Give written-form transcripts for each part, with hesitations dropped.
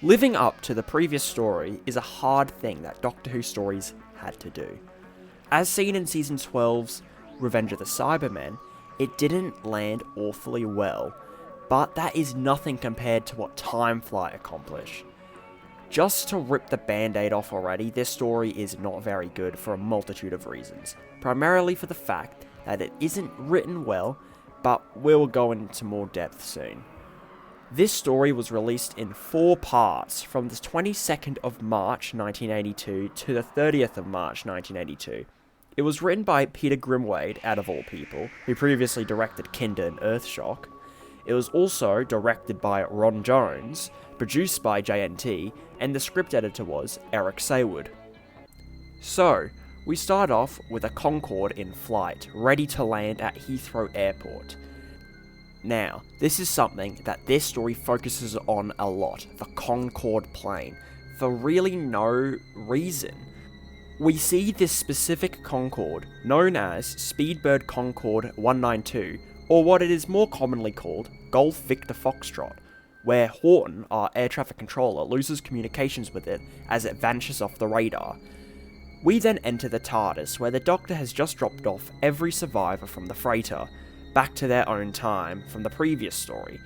Living up to the previous story is a hard thing that Doctor Who stories had to do. As seen in Season 12's Revenge of the Cybermen, it didn't land awfully well, but that is nothing compared to what Time Flight accomplished. Just to rip the band-aid off already, this story is not very good for a multitude of reasons, primarily for the fact that it isn't written well, but we'll go into more depth soon. This story was released in 4 parts from the 22nd of March 1982 to the 30th of March 1982. It was written by Peter Grimwade, out of all people, who previously directed Kinder and Earthshock. It was also directed by Ron Jones, produced by JNT, and the script editor was Eric Saywood. So, we start off with a Concorde in flight, ready to land at Heathrow Airport. Now, this is something that this story focuses on a lot, the Concorde plane, for really no reason. We see this specific Concorde, known as Speedbird Concorde 192, or what it is more commonly called, Golf Victor Foxtrot, where Horton, our air traffic controller, loses communications with it as it vanishes off the radar. We then enter the TARDIS, where the Doctor has just dropped off every survivor from the freighter, back to their own time from the previous story,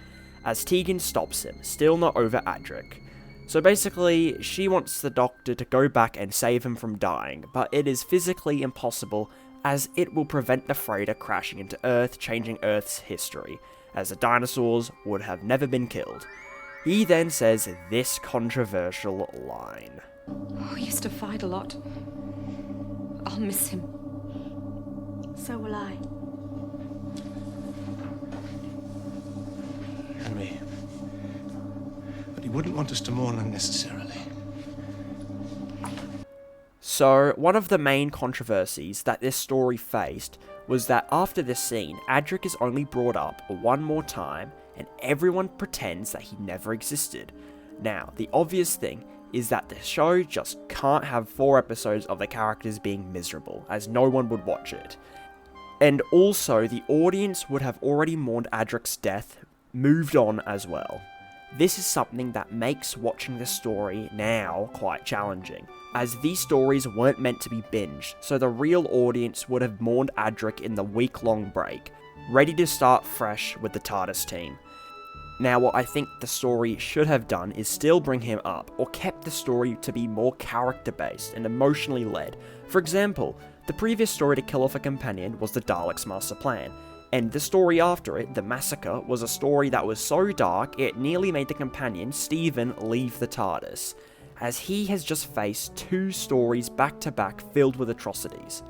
as Tegan stops him, still not over Adric. So basically, she wants the Doctor to go back and save him from dying, but it is physically impossible as it will prevent the freighter crashing into Earth, changing Earth's history, as the dinosaurs would have never been killed. He then says this controversial line. We used to fight a lot. I'll miss him. So will I. Henry. But he wouldn't want us to mourn unnecessarily. So, one of the main controversies that this story faced was that after this scene, Adric is only brought up one more time, and everyone pretends that he never existed. Now, the obvious thing is that the show just can't have 4 episodes of the characters being miserable, as no one would watch it. And also, the audience would have already mourned Adric's death, moved on as well. This is something that makes watching the story now quite challenging, as these stories weren't meant to be binged, so the real audience would have mourned Adric in the week-long break, ready to start fresh with the TARDIS team. Now, what I think the story should have done is still bring him up, or kept the story to be more character-based and emotionally led. For example, the previous story to kill off a companion was the Daleks' master plan, and the story after it, The Massacre, was a story that was so dark it nearly made the companion, Stephen, leave the TARDIS, as he has just faced 2 stories back to back filled with atrocities.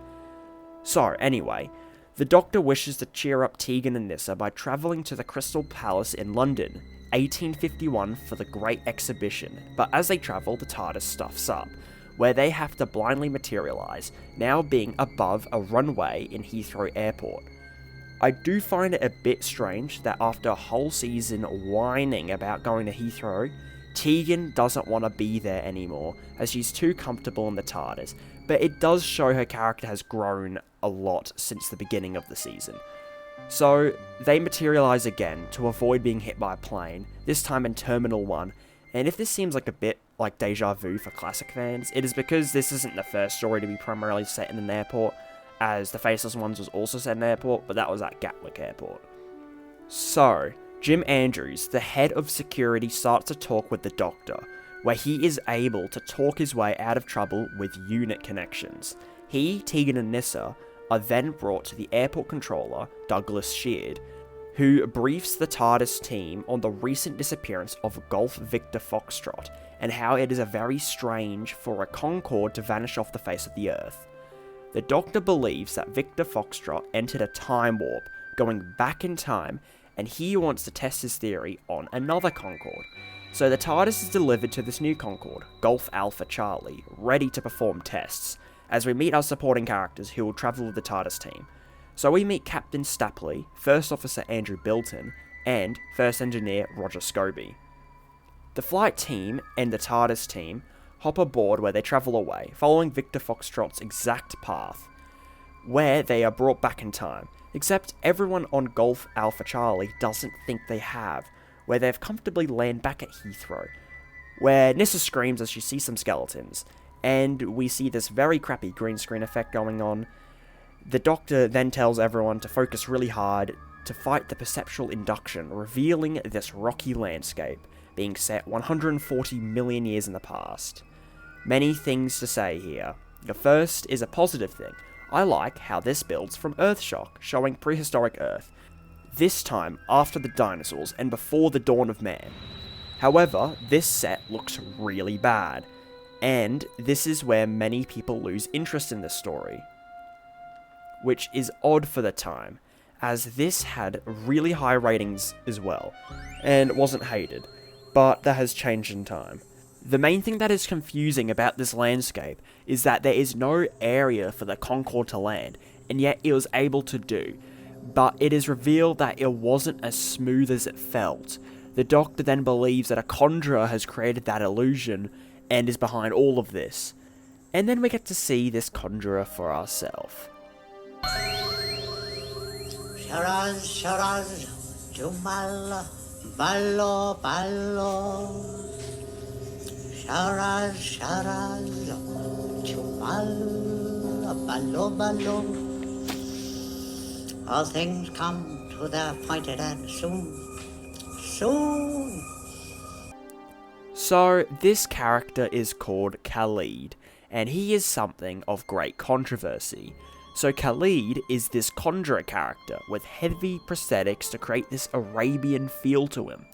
So, anyway, the Doctor wishes to cheer up Tegan and Nyssa by travelling to the Crystal Palace in London, 1851, for the Great Exhibition, but as they travel, the TARDIS stuffs up, where they have to blindly materialise, now being above a runway in Heathrow Airport. I do find it a bit strange that after a whole season whining about going to Heathrow, Tegan doesn't want to be there anymore, as she's too comfortable in the TARDIS, but it does show her character has grown a lot since the beginning of the season. So, they materialise again to avoid being hit by a plane, this time in Terminal 1, and if this seems like a bit like deja vu for classic fans, it is because this isn't the first story to be primarily set in an airport, as The Faceless Ones was also set in an airport, but that was at Gatwick Airport. So, Jim Andrews, the head of security, starts to talk with the Doctor, where he is able to talk his way out of trouble with unit connections. He, Tegan and Nyssa are then brought to the airport controller, Douglas Sheard, who briefs the TARDIS team on the recent disappearance of Golf Victor Foxtrot, and how it is very strange for a Concorde to vanish off the face of the Earth. The Doctor believes that Victor Foxtrot entered a time warp, going back in time, and he wants to test his theory on another Concorde. So the TARDIS is delivered to this new Concorde, Golf Alpha Charlie, ready to perform tests, as we meet our supporting characters who will travel with the TARDIS team. So we meet Captain Stapley, First Officer Andrew Bilton, and First Engineer Roger Scobie. The flight team and the TARDIS team hop aboard where they travel away, following Victor Foxtrot's exact path, where they are brought back in time, except everyone on Golf Alpha Charlie doesn't think they have, where they've comfortably landed back at Heathrow. where Nissa screams as she sees some skeletons, and we see this very crappy green screen effect going on. The Doctor then tells everyone to focus really hard to fight the perceptual induction, revealing this rocky landscape being set 140 million years in the past. Many things to say here. The first is a positive thing. I like how this builds from Earthshock, showing prehistoric Earth, this time after the dinosaurs and before the dawn of man. However, this set looks really bad, and this is where many people lose interest in this story, which is odd for the time, as this had really high ratings as well, and wasn't hated, but that has changed in time. The main thing that is confusing about this landscape is that there is no area for the Concorde to land, and yet it was able to do, but it is revealed that it wasn't as smooth as it felt. The Doctor then believes that a conjurer has created that illusion and is behind all of this, and then we get to see this conjurer for ourselves. Sharaz, Sharaz, Jumal, Ballo, Ballo. Sharaz, Sharaz, Jumal, Ballo, Ballo. All things come to their appointed end soon. Soon. So, this character is called Khalid, and he is something of great controversy. So Khalid is this conjurer character with heavy prosthetics to create this Arabian feel to him,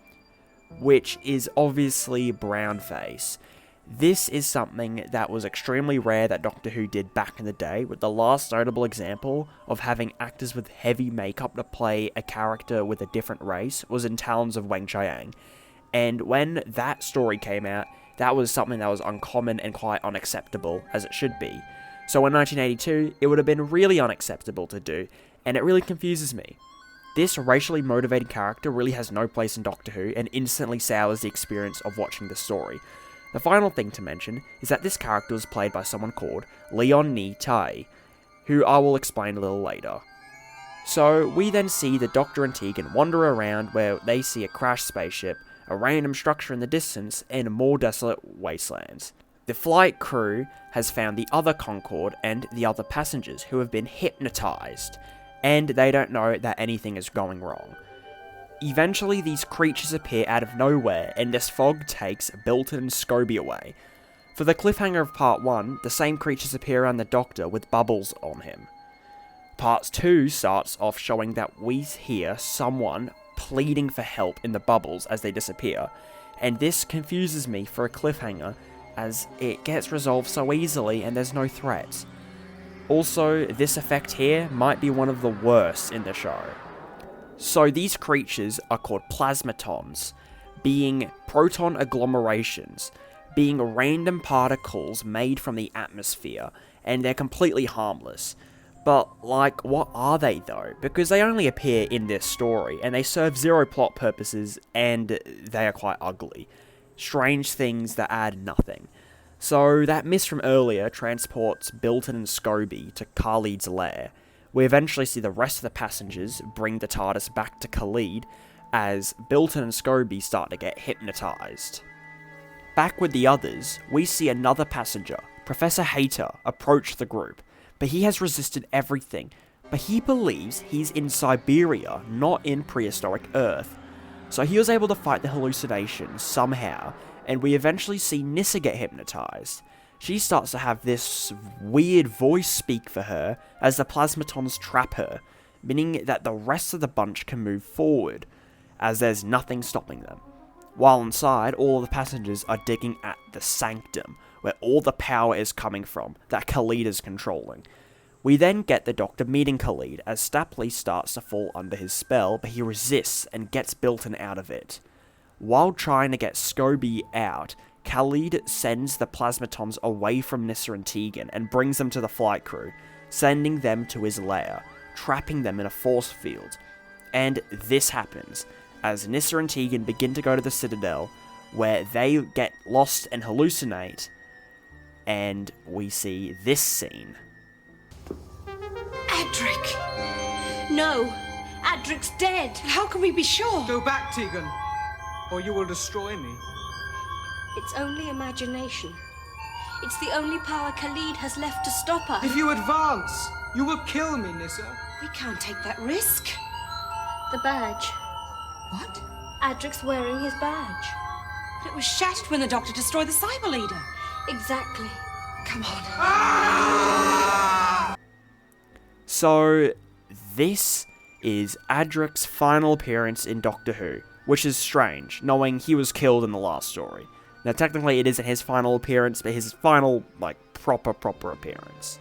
which is obviously brown face. This is something that was extremely rare that Doctor Who did back in the day, with the last notable example of having actors with heavy makeup to play a character with a different race was in Talons of Weng-Chiang. And when that story came out, that was something that was uncommon and quite unacceptable, as it should be. So in 1982, it would have been really unacceptable to do, and it really confuses me. This racially motivated character really has no place in Doctor Who, and instantly sours the experience of watching the story. The final thing to mention is that this character was played by someone called Leon Ni Tai, who I will explain a little later. So we then see the Doctor and Tegan wander around where they see a crashed spaceship, a random structure in the distance, and more desolate wastelands. The flight crew has found the other Concorde and the other passengers who have been hypnotized, and they don't know that anything is going wrong. Eventually, these creatures appear out of nowhere, and this fog takes Bilton and Scobie away. For the cliffhanger of Part 1, the same creatures appear around the Doctor with bubbles on him. Part 2 starts off showing that we hear someone pleading for help in the bubbles as they disappear, and this confuses me for a cliffhanger, as it gets resolved so easily and there's no threats. Also, this effect here might be one of the worst in the show. So these creatures are called plasmatons, being proton agglomerations, being random particles made from the atmosphere, and they're completely harmless. But, like, what are they though? Because they only appear in this story, and they serve zero plot purposes, and they are quite ugly. Strange things that add nothing. So that mist from earlier transports Bilton and Scobie to Khalid's lair. We eventually see the rest of the passengers bring the TARDIS back to Khalid as Bilton and Scobie start to get hypnotized. Back with the others, we see another passenger, Professor Hayter, approach the group, but he has resisted everything, but he believes he's in Siberia, not in prehistoric Earth. So he was able to fight the hallucinations somehow, and we eventually see Nyssa get hypnotized. She starts to have this weird voice speak for her as the plasmatons trap her, meaning that the rest of the bunch can move forward, as there's nothing stopping them. While inside, all of the passengers are digging at the sanctum, where all the power is coming from, that Khalid is controlling. We then get the Doctor meeting Khalid as Stapley starts to fall under his spell, but he resists and gets Bilton out of it. While trying to get Scobie out, Khalid sends the plasmatons away from Nyssa and Tegan and brings them to the flight crew, sending them to his lair, trapping them in a force field. And this happens, as Nyssa and Tegan begin to go to the Citadel, where they get lost and hallucinate, and we see this scene. Adric! No! Adric's dead! How can we be sure? Go back, Tegan, or you will destroy me. It's only imagination. It's the only power Khalid has left to stop us. If you advance, you will kill me, Nissa. We can't take that risk. The badge. What? Adric's wearing his badge. But it was shattered when the Doctor destroyed the Cyber Leader. Exactly. Come on. So, this is Adric's final appearance in Doctor Who, which is strange, knowing he was killed in the last story. Now, technically, it isn't his final appearance, but his final, proper appearance.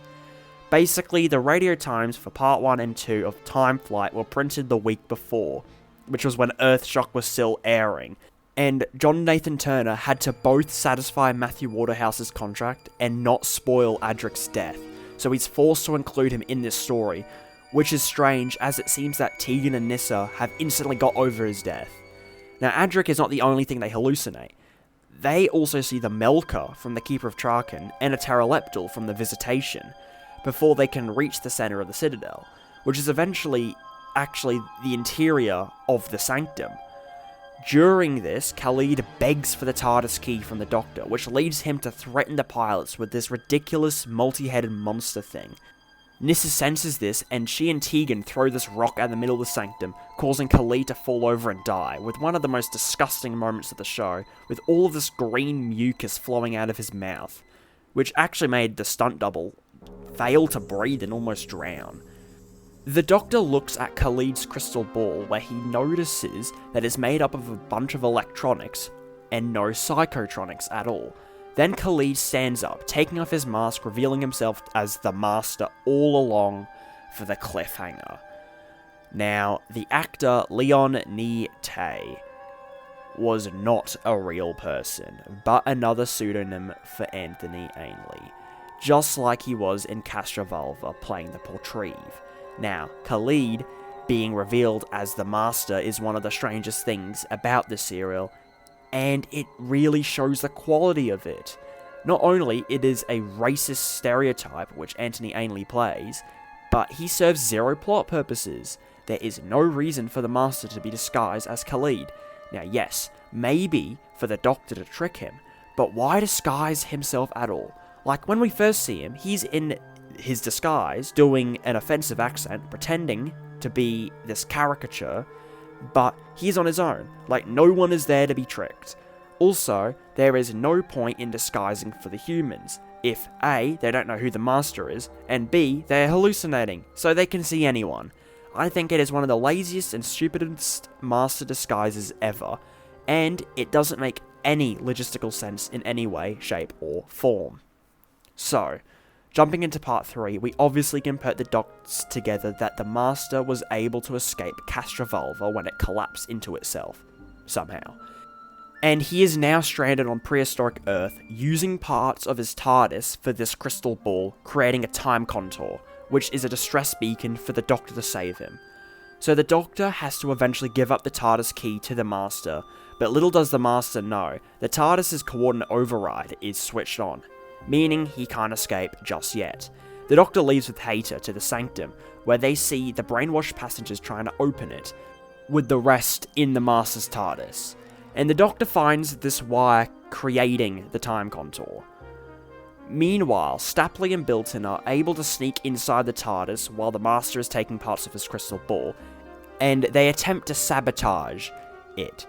Basically, the radio times for Part 1 and 2 of Time Flight were printed the week before, which was when Earthshock was still airing, and John Nathan Turner had to both satisfy Matthew Waterhouse's contract and not spoil Adric's death, so he's forced to include him in this story, which is strange as it seems that Tegan and Nyssa have instantly got over his death. Now, Adric is not the only thing they hallucinate. They also see the Melka from the Keeper of Traken and a Pteroleptal from the Visitation, before they can reach the centre of the Citadel, which is eventually actually the interior of the Sanctum. During this, Khalid begs for the TARDIS key from the Doctor, which leads him to threaten the pilots with this ridiculous multi-headed monster thing. Nyssa senses this, and she and Tegan throw this rock at the middle of the Sanctum, causing Khalid to fall over and die, with one of the most disgusting moments of the show, with all of this green mucus flowing out of his mouth, which actually made the stunt double fail to breathe and almost drown. The Doctor looks at Khalid's crystal ball, where he notices that it's made up of a bunch of electronics, and no psychotronics at all. Then Khalid stands up, taking off his mask, revealing himself as the Master all along for the cliffhanger. Now, the actor Leon Ni Tay was not a real person, but another pseudonym for Anthony Ainley, just like he was in Castrovalva playing the Portreeve. Now, Khalid being revealed as the Master is one of the strangest things about this serial, and it really shows the quality of it. Not only it is a racist stereotype which Anthony Ainley plays, but he serves zero plot purposes. There is no reason for the Master to be disguised as Khalid. Now yes, maybe for the Doctor to trick him, but why disguise himself at all? Like when we first see him, he's in his disguise, doing an offensive accent, pretending to be this caricature, but he's on his own, like no one is there to be tricked. Also, there is no point in disguising for the humans, if A, they don't know who the Master is, and B, they're hallucinating, so they can see anyone. I think it is one of the laziest and stupidest Master disguises ever, and it doesn't make any logistical sense in any way, shape, or form. So, jumping into part 3, we obviously can put the dots together that the Master was able to escape Castrovalva when it collapsed into itself, somehow. And he is now stranded on prehistoric Earth, using parts of his TARDIS for this crystal ball, creating a time contour, which is a distress beacon for the Doctor to save him. So the Doctor has to eventually give up the TARDIS key to the Master, but little does the Master know, the TARDIS's coordinate override is switched on, meaning he can't escape just yet. The Doctor leaves with Hayter to the Sanctum, where they see the brainwashed passengers trying to open it, with the rest in the Master's TARDIS. And the Doctor finds this wire creating the time contour. Meanwhile, Stapley and Bilton are able to sneak inside the TARDIS while the Master is taking parts of his crystal ball, and they attempt to sabotage it,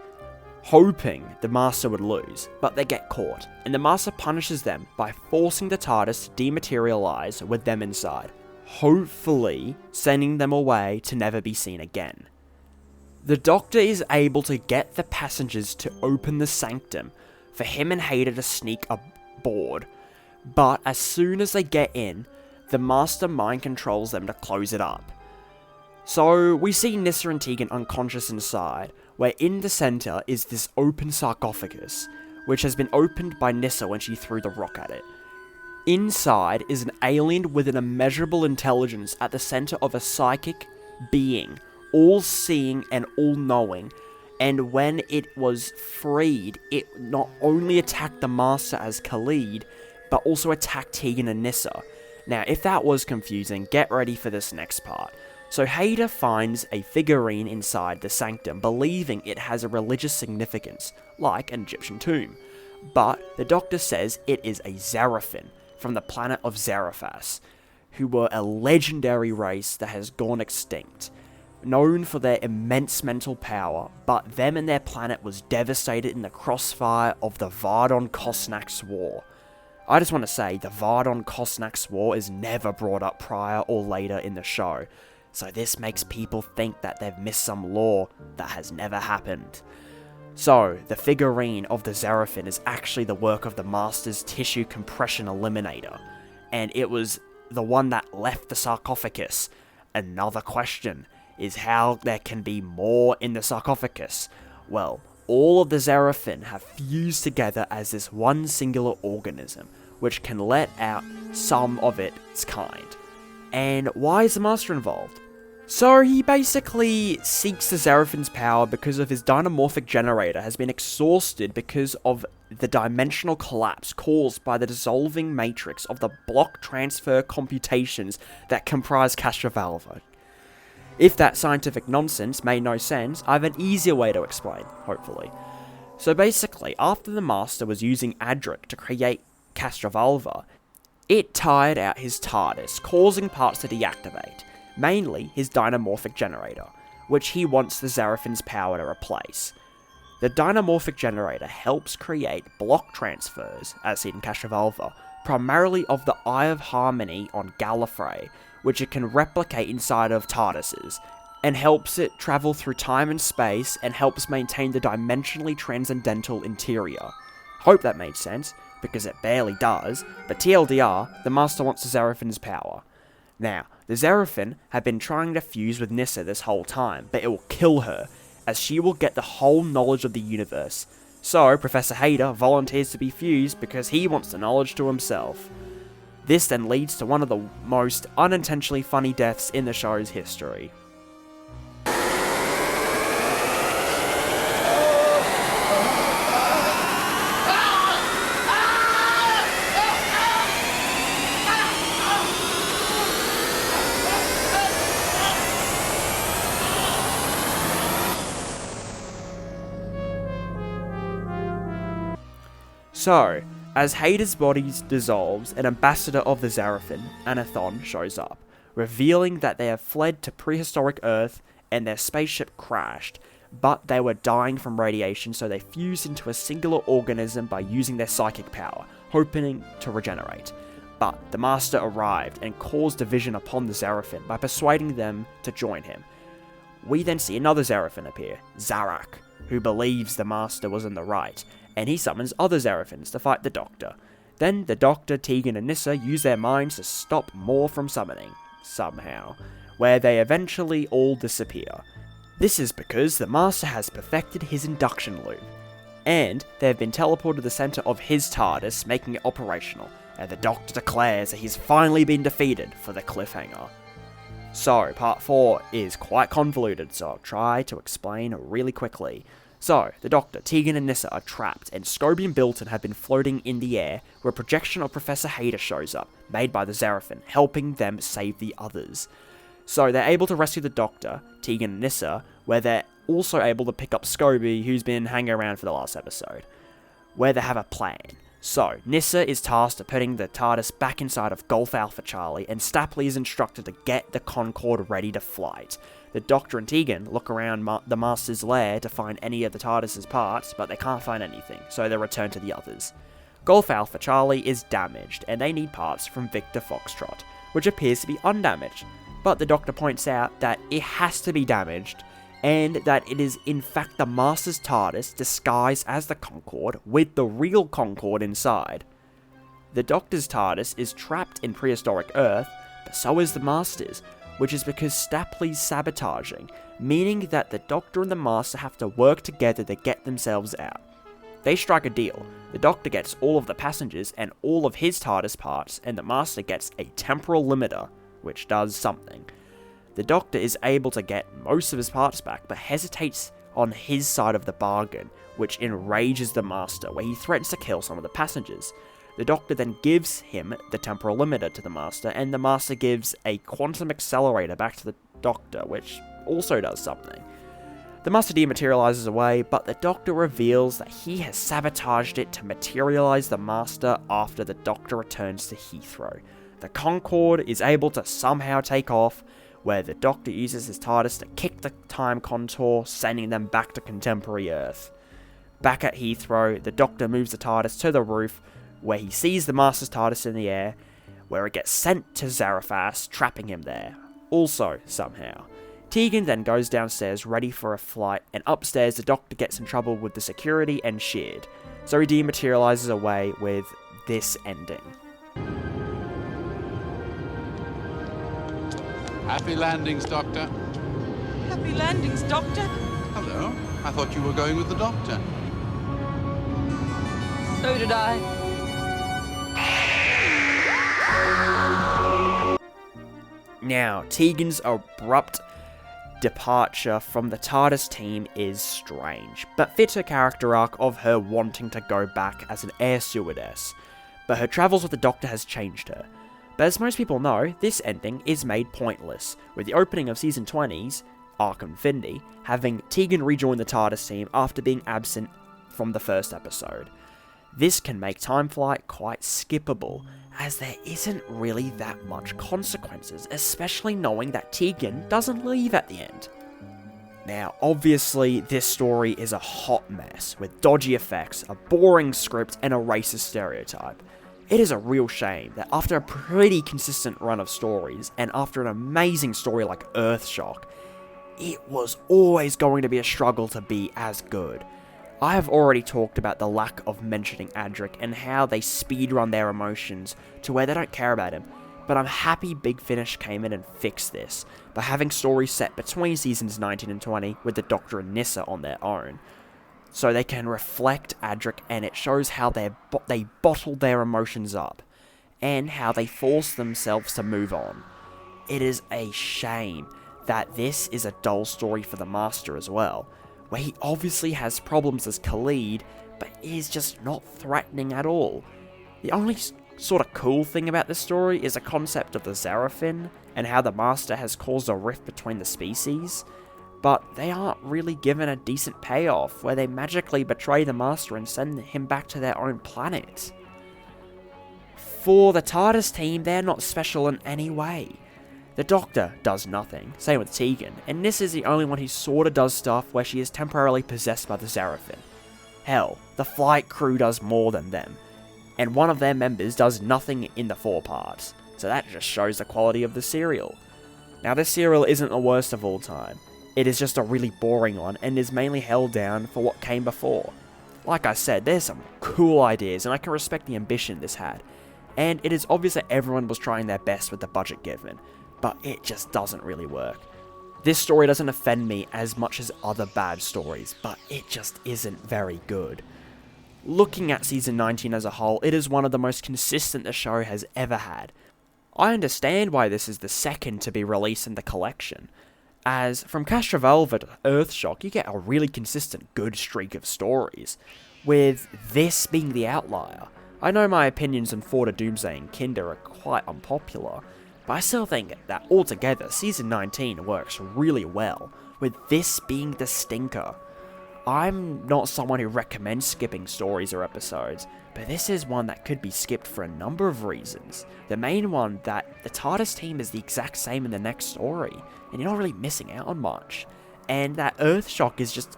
hoping the Master would lose, but they get caught, and the Master punishes them by forcing the TARDIS to dematerialize with them inside, hopefully sending them away to never be seen again. The Doctor is able to get the passengers to open the Sanctum for him and Hayter to sneak aboard, but as soon as they get in, the Master mind controls them to close it up. So we see Nyssa and Tegan unconscious inside, where in the centre is this open sarcophagus, which has been opened by Nyssa when she threw the rock at it. Inside is an alien with an immeasurable intelligence at the centre of a psychic being, all-seeing and all-knowing, and when it was freed, it not only attacked the Master as Khalid, but also attacked Tegan and Nyssa. Now, if that was confusing, get ready for this next part. So Hayter finds a figurine inside the Sanctum, believing it has a religious significance, like an Egyptian tomb. but the Doctor says it is a Zarafin from the planet of Zarathas, who were a legendary race that has gone extinct, known for their immense mental power, but them and their planet was devastated in the crossfire of the Vardon Kosnax War. I just want to say, the Vardon Kosnax War is never brought up prior or later in the show, so this makes people think that they've missed some lore that has never happened. So, the figurine of the Zarafin is actually the work of the Master's tissue compression eliminator, and it was the one that left the sarcophagus. Another question is how there can be more in the sarcophagus. Well, all of the Zarafin have fused together as this one singular organism, which can let out some of its kind. And why is the Master involved? So he basically seeks the Zarafin's power because of his dynamorphic generator has been exhausted because of the dimensional collapse caused by the dissolving matrix of the block transfer computations that comprise Castrovalva. If that scientific nonsense made no sense, I have an easier way to explain, hopefully. So basically, after the Master was using Adric to create Castrovalva, it tired out his TARDIS, causing parts to deactivate, mainly his dynamorphic generator, which he wants the Zarafin's power to replace. The dynamorphic generator helps create block transfers, as seen in Castrovalva, primarily of the Eye of Harmony on Gallifrey, which it can replicate inside of TARDISes, and helps it travel through time and space and helps maintain the dimensionally transcendental interior. Hope that made sense, because it barely does, but TLDR, the Master wants the Zarafin's power. Now, the Zarafin have been trying to fuse with Nyssa this whole time, but it will kill her, as she will get the whole knowledge of the universe. So, Professor Hayter volunteers to be fused because he wants the knowledge to himself. This then leads to one of the most unintentionally funny deaths in the show's history. So, as Hayter's body dissolves, an ambassador of the Zarafin, Anathon, shows up, revealing that they have fled to prehistoric Earth and their spaceship crashed, but they were dying from radiation, so they fused into a singular organism by using their psychic power, hoping to regenerate. But the Master arrived and caused division upon the Zarafin by persuading them to join him. We then see another Zarafin appear, Zarak, who believes the Master was in the right, and he summons other Zarafins to fight the Doctor. Then the Doctor, Tegan and Nyssa use their minds to stop more from summoning, somehow, where they eventually all disappear. This is because the Master has perfected his induction loop, and they have been teleported to the centre of his TARDIS, making it operational, and the Doctor declares that he's finally been defeated for the cliffhanger. So, part 4 is quite convoluted, so I'll try to explain really quickly. So, the Doctor, Tegan and Nyssa are trapped, and Scobie and Bilton have been floating in the air, where a projection of Professor Hayter shows up, made by the Zarafin, helping them save the others. So, they're able to rescue the Doctor, Tegan and Nyssa, where they're also able to pick up Scobie, who's been hanging around for the last episode, where they have a plan. So, Nyssa is tasked with putting the TARDIS back inside of Golf Alpha Charlie, and Stapley is instructed to get the Concorde ready to flight. The Doctor and Tegan look around the Master's lair to find any of the TARDIS's parts, but they can't find anything, so they return to the others. Golf Alpha Charlie is damaged, and they need parts from Victor Foxtrot, which appears to be undamaged, but the Doctor points out that it has to be damaged, and that it is in fact the Master's TARDIS disguised as the Concorde with the real Concorde inside. The Doctor's TARDIS is trapped in prehistoric Earth, but so is the Master's, which is because Stapley's sabotaging, meaning that the Doctor and the Master have to work together to get themselves out. They strike a deal. The Doctor gets all of the passengers and all of his TARDIS parts, and the Master gets a temporal limiter, which does something. The Doctor is able to get most of his parts back, but hesitates on his side of the bargain, which enrages the Master, where he threatens to kill some of the passengers. The Doctor then gives him the temporal limiter to the Master, and the Master gives a quantum accelerator back to the Doctor, which also does something. The Master dematerializes away, but the Doctor reveals that he has sabotaged it to materialize the Master after the Doctor returns to Heathrow. The Concorde is able to somehow take off, where the Doctor uses his TARDIS to kick the time contour, sending them back to contemporary Earth. Back at Heathrow, the Doctor moves the TARDIS to the roof, where he sees the Master's TARDIS in the air, where it gets sent to Zarephath, trapping him there. Also, somehow. Tegan then goes downstairs ready for a flight, and upstairs the Doctor gets in trouble with the security and Sheard, so he dematerializes away with this ending. Happy landings, Doctor. Happy landings, Doctor. Hello. I thought you were going with the Doctor. So did I. Now, Tegan's abrupt departure from the TARDIS team is strange, but fits her character arc of her wanting to go back as an air stewardess. But her travels with the Doctor has changed her. But as most people know, this ending is made pointless, with the opening of Season 20's Arc Infinity having Tegan rejoin the TARDIS team after being absent from the first episode. This can make Time Flight quite skippable, as there isn't really that much consequences, especially knowing that Tegan doesn't leave at the end. Now, obviously, this story is a hot mess, with dodgy effects, a boring script, and a racist stereotype. It is a real shame that after a pretty consistent run of stories, and after an amazing story like Earthshock, it was always going to be a struggle to be as good. I have already talked about the lack of mentioning Adric and how they speedrun their emotions to where they don't care about him, but I'm happy Big Finish came in and fixed this by having stories set between seasons 19 and 20 with the Doctor and Nyssa on their own, so they can reflect Adric, and it shows how they bottle their emotions up and how they force themselves to move on. It is a shame that this is a dull story for the Master as well, where he obviously has problems as Khalid, but is just not threatening at all. The only sort of cool thing about this story is the concept of the Zarafin, and how the Master has caused a rift between the species, but they aren't really given a decent payoff, where they magically betray the Master and send him back to their own planet. For the TARDIS team, they're not special in any way. The Doctor does nothing, same with Tegan, and Nyssa is the only one who sorta does stuff where she is temporarily possessed by the Zarafin. Hell, the flight crew does more than them, and one of their members does nothing in the 4 parts, so that just shows the quality of the serial. Now, this serial isn't the worst of all time, it is just a really boring one and is mainly held down for what came before. Like I said, there's some cool ideas and I can respect the ambition this had, and it is obvious that everyone was trying their best with the budget given, but it just doesn't really work. This story doesn't offend me as much as other bad stories, but it just isn't very good. Looking at Season 19 as a whole, it is one of the most consistent the show has ever had. I understand why this is the second to be released in the collection, as from Castrovelva to Earthshock you get a really consistent good streak of stories, with this being the outlier. I know my opinions on Ford of Doomsday and Kinder are quite unpopular, but I still think that altogether, Season 19 works really well, with this being the stinker. I'm not someone who recommends skipping stories or episodes, but this is one that could be skipped for a number of reasons. The main one, that the TARDIS team is the exact same in the next story, and you're not really missing out on much. And that Earthshock is just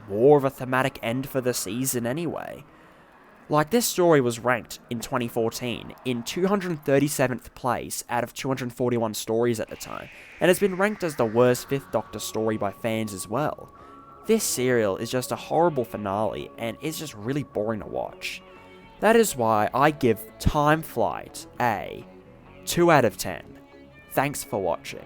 more of a thematic end for the season anyway. Like, this story was ranked in 2014 in 237th place out of 241 stories at the time, and has been ranked as the worst 5th Doctor story by fans as well. This serial is just a horrible finale, and is just really boring to watch. That is why I give Time Flight a 2 out of 10. Thanks for watching.